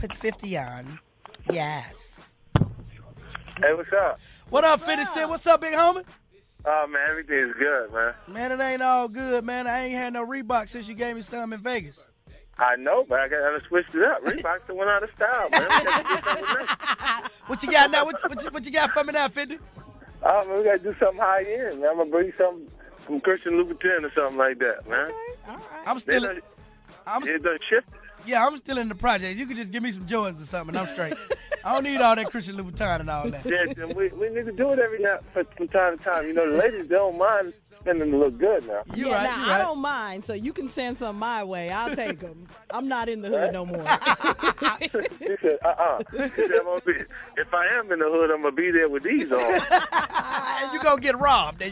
Put 50 on. Yes. Hey, what's up? What up, 50 Cent? What's up, big homie? Oh, man, everything's good, man. Man, it ain't all good, man. I ain't had no Reebok since you gave me some in Vegas. I know, but I gotta switch it up. Reebok went out of style, man. We gotta do something next. What you got now? What you got for me now, 50? Oh, man, we gotta do something high end, man. I'm gonna bring you something from Christian Louboutin or something like that, man. Okay, all right. I'm still. It done shifted. Yeah, I'm still in the project. You could just give me some Jordans or something, and I'm straight. I don't need all that Christian Louboutin and all that. Yeah, we need to do it every now from time to time. You know, the ladies, they don't mind spending to look good now. You right. I don't mind, so you can send some my way. I'll take them. I'm not in the hood no more. He said, He said, if I am in the hood, I'm going to be there with these on. And you going to get robbed.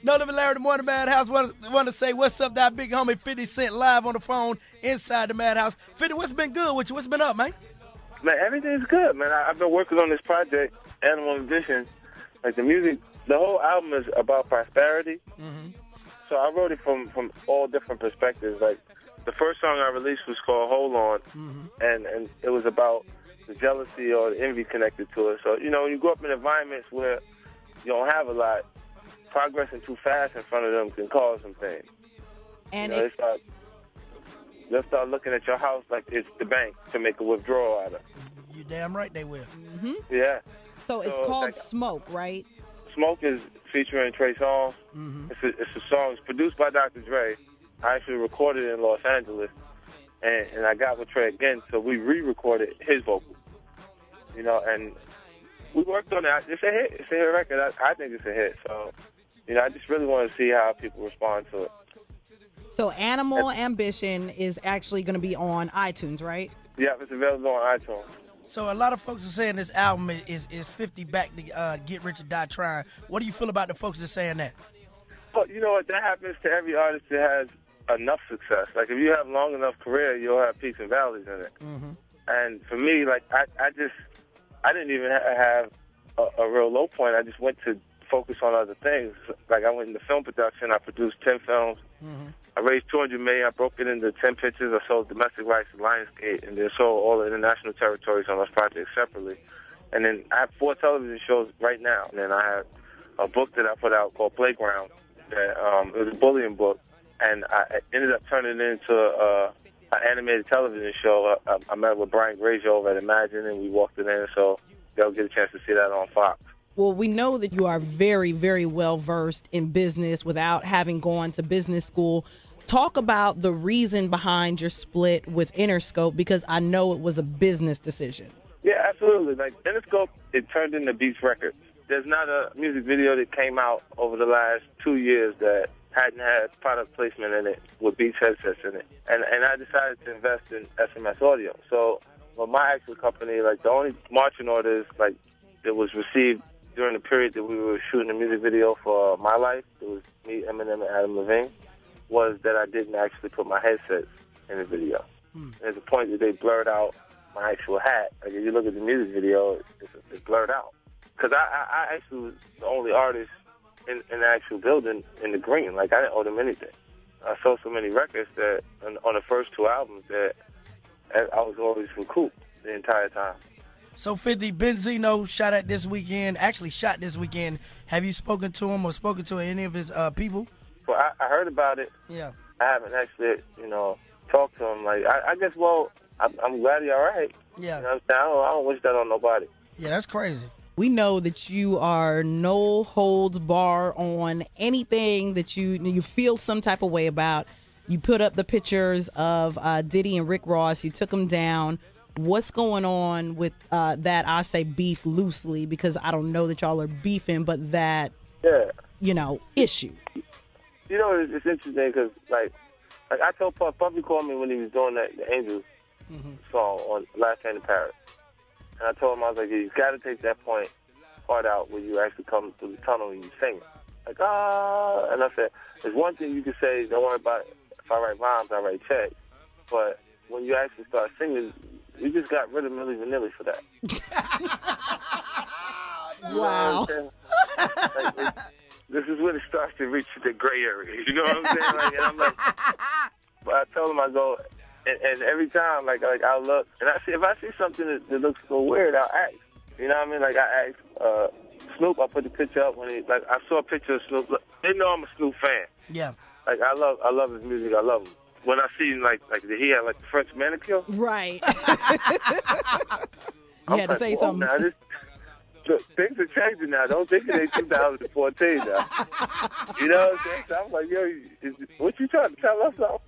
No Living Larry, the Morning Madhouse. Want to say what's up, that big homie 50 Cent live on the phone inside the Madhouse. 50, what's been good with you? What's been up, man? Man, everything's good, man. I've been working on this project, Animal Edition. Like the music, the whole album is about prosperity. Mm-hmm. So I wrote it from all different perspectives. Like the first song I released was called Hold On, and it was about the jealousy or the envy connected to it. So, you know, when you grow up in environments where you don't have a lot, progressing too fast in front of them can cause some things. And you know, they'll start looking at your house like it's the bank to make a withdrawal out of. You damn right they will. Mm-hmm. Yeah. So it's called like, Smoke, right? Smoke is featuring Trey Songz. Mm-hmm. It's a song. It's produced by Dr. Dre. I actually recorded it in Los Angeles, and I got with Trey again, so we re-recorded his vocals. You know, and we worked on it. It's a hit. It's a hit record. I think it's a hit. So, you know, I just really want to see how people respond to it. So Animal Ambition is actually going to be on iTunes, right? Yeah, it's available on iTunes. So a lot of folks are saying this album is 50 back to get rich or die trying. What do you feel about the folks that are saying that? Well, you know what? That happens to every artist that has enough success. Like, if you have long enough career, you'll have peaks and valleys in it. Mm-hmm. And for me, like, I didn't even have a real low point. I just went to focus on other things. Like, I went into film production. I produced 10 films. Mm-hmm. I raised $200 million. I broke it into 10 pictures. I sold domestic rights to Lionsgate, and then sold all the international territories on those projects separately. And then I have 4 television shows right now. And then I have a book that I put out called Playground. That it was a bullying book, and I ended up turning it into an animated television show. I met with Brian Grazer over at Imagine, and we walked it in, so they'll get a chance to see that on Fox. Well, we know that you are very, very well versed in business without having gone to business school. Talk about the reason behind your split with Interscope, because I know it was a business decision. Yeah, absolutely. Like Interscope, it turned into Beats Records. There's not a music video that came out over the last 2 years that hadn't had product placement in it with Beats headsets in it. And I decided to invest in SMS Audio. So for my actual company, like the only marching orders like that was received during the period that we were shooting a music video for My Life, it was me, Eminem, and Adam Levine, was that I didn't actually put my headsets in the video. There's a point that they blurred out my actual hat. Like if you look at the music video, it's blurred out. Because I actually was the only artist in the actual building in the green. Like I didn't owe them anything. I sold so many records that on the first 2 albums that I was always recouped the entire time. So 50, Benzino shot this weekend. Have you spoken to him or spoken to any of his people? Well, I heard about it. Yeah. I haven't actually, talked to him. Like, I guess, well, I'm glad he's all right. Yeah. You know what I'm saying? I don't wish that on nobody. Yeah, that's crazy. We know that you are no holds bar on anything that you feel some type of way about. You put up the pictures of Diddy and Rick Ross. You took them down. What's going on with that? I say beef loosely because I don't know that y'all are beefing, but that, issue. You know, it's interesting because, like I told Puffy called me when he was doing the Angels song on Last Train to Paris. And I told him, I was like, you got to take that part out where you actually come through the tunnel and you sing it. Like, and I said, there's one thing you can say, don't worry about it. If I write rhymes, I write checks. But when you actually start singing, you just got rid of Milli Vanilli for that. Wow. Like, this is when it starts to reach the gray area. You know what I'm saying? Like, and I'm like, but I told him, I go, And every time, like I look, and if I see something that looks so weird, I'll ask. You know what I mean? Like I asked Snoop. I put the picture up when I saw a picture of Snoop. They know I'm a Snoop fan. Yeah. Like I love his music. I love him. When I see like he had like the French manicure. Right. You had to say something. Now, things are changing now. Don't think it ain't 2014 now. You know what I'm saying? So I'm like, yo, what you trying to tell us something?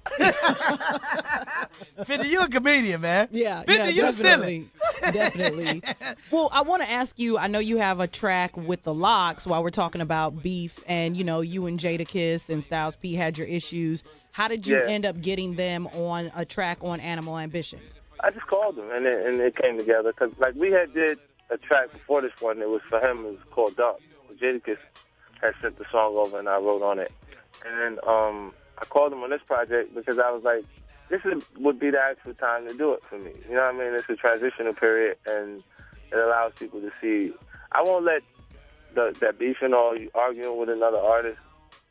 50, you a comedian, man. Yeah, 50, you silly. Definitely. Well, I want to ask you, I know you have a track with the Glocc while we're talking about beef, and, you know, you and Jadakiss and Styles P had your issues. How did you end up getting them on a track on Animal Ambition? I just called them, and it came together. Because, like, we did a track before this one. It was for him. It was called Dark. Jadakiss had sent the song over, and I wrote on it. And then I called him on this project because I was like, would be the actual time to do it for me. You know what I mean? It's a transitional period, and it allows people to see. I won't let that beefing or arguing with another artist,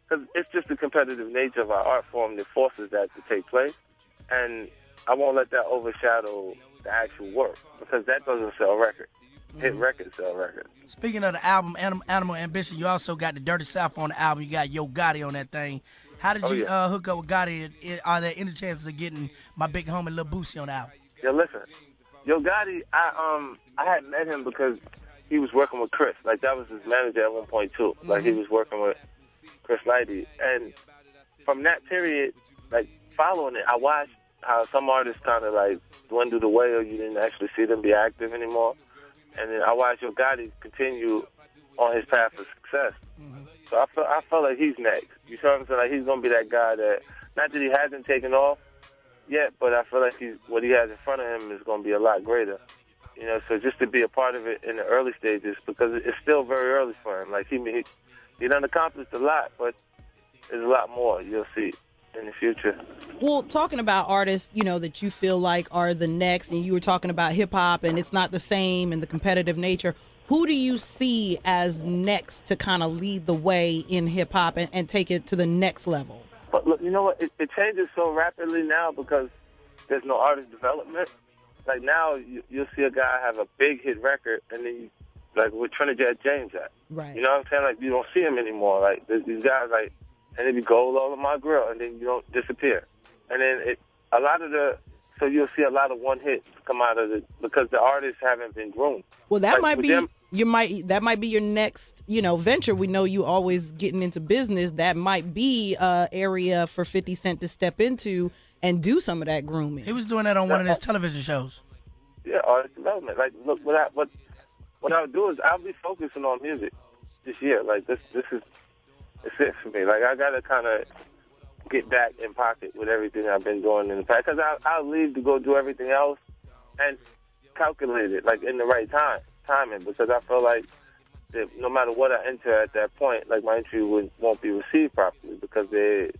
because it's just the competitive nature of our art form that forces that to take place. And I won't let that overshadow the actual work, because that doesn't sell records. Hit records sell records. Speaking of the album, Animal Ambition, you also got the Dirty South on the album. You got Yo Gotti on that thing. How did you hook up with Gotti? Are there any chances of getting my big homie Lil Boosie on the album? Yeah, listen. Yo Gotti, I had met him because he was working with Chris. Like, that was his manager at one point, too. Like, he was working with Chris Lighty. And from that period, like, following it, I watched how some artists kind of, like, dwindled away, or you didn't actually see them be active anymore. And then I watched Yo Gotti continue on his path of success. So I felt like he's next. You know what I'm saying? Like, he's going to be that guy that, not that he hasn't taken off yet, but I feel like what he has in front of him is going to be a lot greater. You know, so just to be a part of it in the early stages, because it's still very early for him. Like, he done accomplished a lot, but there's a lot more you'll see in the future. Well, talking about artists, you know, that you feel like are the next, and you were talking about hip-hop, and it's not the same, and the competitive nature, who do you see as next to kind of lead the way in hip-hop and take it to the next level? But look, you know what? It changes so rapidly now because there's no artist development. Like, now you'll see a guy have a big hit record, and then like with Trinidad James at. Right. You know what I'm saying? Like, you don't see him anymore. Like, these guys, like, and they be gold all of my grill, and then you don't disappear. And then so you'll see a lot of one hits come out of it because the artists haven't been groomed. Well, that might be that might be your next, you know, venture. We know you always getting into business. That might be an area for 50 Cent to step into and do some of that grooming. He was doing that on one of his television shows. Yeah, artist development. Like, look, what I would do is I'll be focusing on music this year. Like, it's it for me. Like, I gotta kind of get back in pocket with everything I've been doing in the past, because I'll leave to go do everything else and calculate it, like, in the right timing, because I feel like that no matter what I enter at that point, like, my entry won't be received properly because they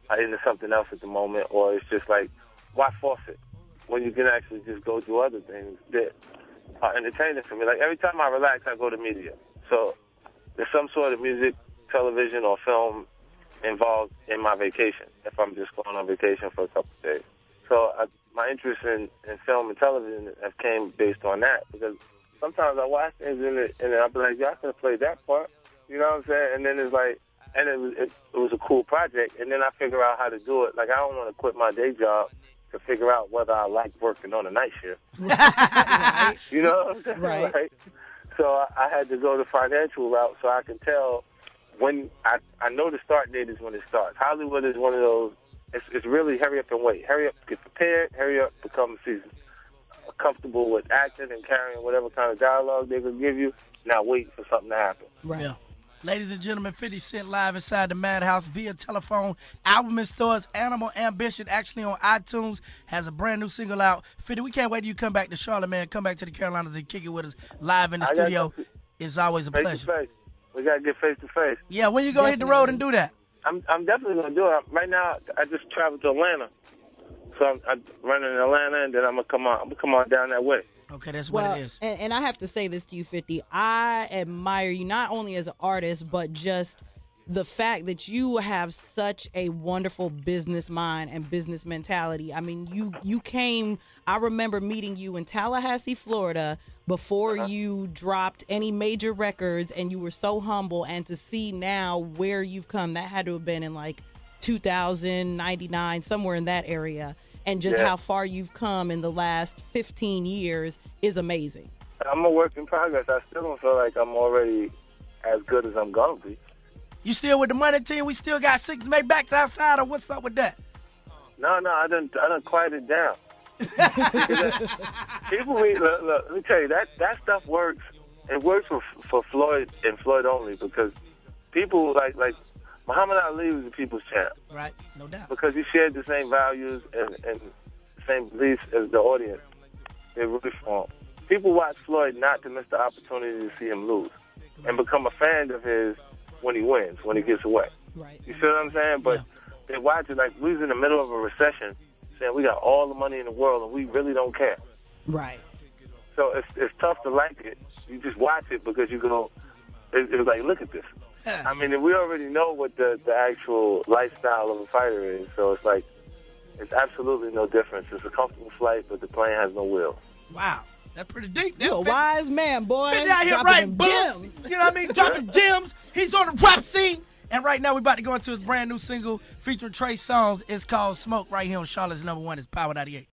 are into something else at the moment, or it's just like, why force it when you can actually just go do other things that are entertaining for me? Like, every time I relax, I go to media. So there's some sort of music, television, or film involved in my vacation if I'm just going on vacation for a couple of days. So my interest in film and television have came based on that, because sometimes I watch things and I'll be like, yeah, I could have played that part. You know what I'm saying? And then it's like, and it was a cool project, and then I figure out how to do it. Like, I don't want to quit my day job to figure out whether I like working on a night shift. Right. You know what I'm saying? Right. Like, so I had to go the financial route so I can tell when I know the start date is when it starts. Hollywood is one of those, it's really hurry up and wait. Hurry up, get prepared, hurry up, become comfortable with acting and carrying whatever kind of dialogue they can give you. Now wait for something to happen. Right. Yeah. Ladies and gentlemen, 50 Cent live inside the Madhouse via telephone. Album in stores. Animal Ambition actually on iTunes. Has a brand new single out. 50, we can't wait till you come back to Charlotte, man. Come back to the Carolinas and kick it with us live in the studio. It's always a pleasure. Face. We got to get face to face. Yeah, when you going to hit the road and do that? I'm definitely going to do it. Right now, I just traveled to Atlanta. So I'm running in Atlanta, and then I'm going to come on down that way. Okay, that's what it is. And I have to say this to you, 50. I admire you not only as an artist, but just the fact that you have such a wonderful business mind and business mentality. I mean, you came, I remember meeting you in Tallahassee, Florida, before you dropped any major records, and you were so humble. And to see now where you've come, that had to have been in like 2099, somewhere in that area. And just how far you've come in the last 15 years is amazing. I'm a work in progress. I still don't feel like I'm already as good as I'm going to be. You still with the money team? We still got 6 Maybachs outside, or what's up with that? No, I done quiet it down. People, look, let me tell you, that stuff works. It works for Floyd and Floyd only, because people like Muhammad Ali was the people's champ. Right, no doubt. Because he shared the same values and the same beliefs as the audience. They really for him. People watch Floyd not to miss the opportunity to see him lose and become a fan of his when he wins, when he gets away. Right. You see what I'm saying? But they watch it like we was in the middle of a recession saying we got all the money in the world and we really don't care. Right. So it's tough to like it. You just watch it because you go, it's like, look at this. I mean, we already know what the actual lifestyle of a fighter is. So it's like, it's absolutely no difference. It's a comfortable flight, but the plane has no wheels. Wow. That's pretty deep. You're a wise man, boy. Been out here writing books. You know what I mean? Dropping gems. He's on the rap scene. And right now, we're about to go into his brand new single featuring Trey Songz. It's called Smoke, right here on Charlotte's #1. It's Power 98.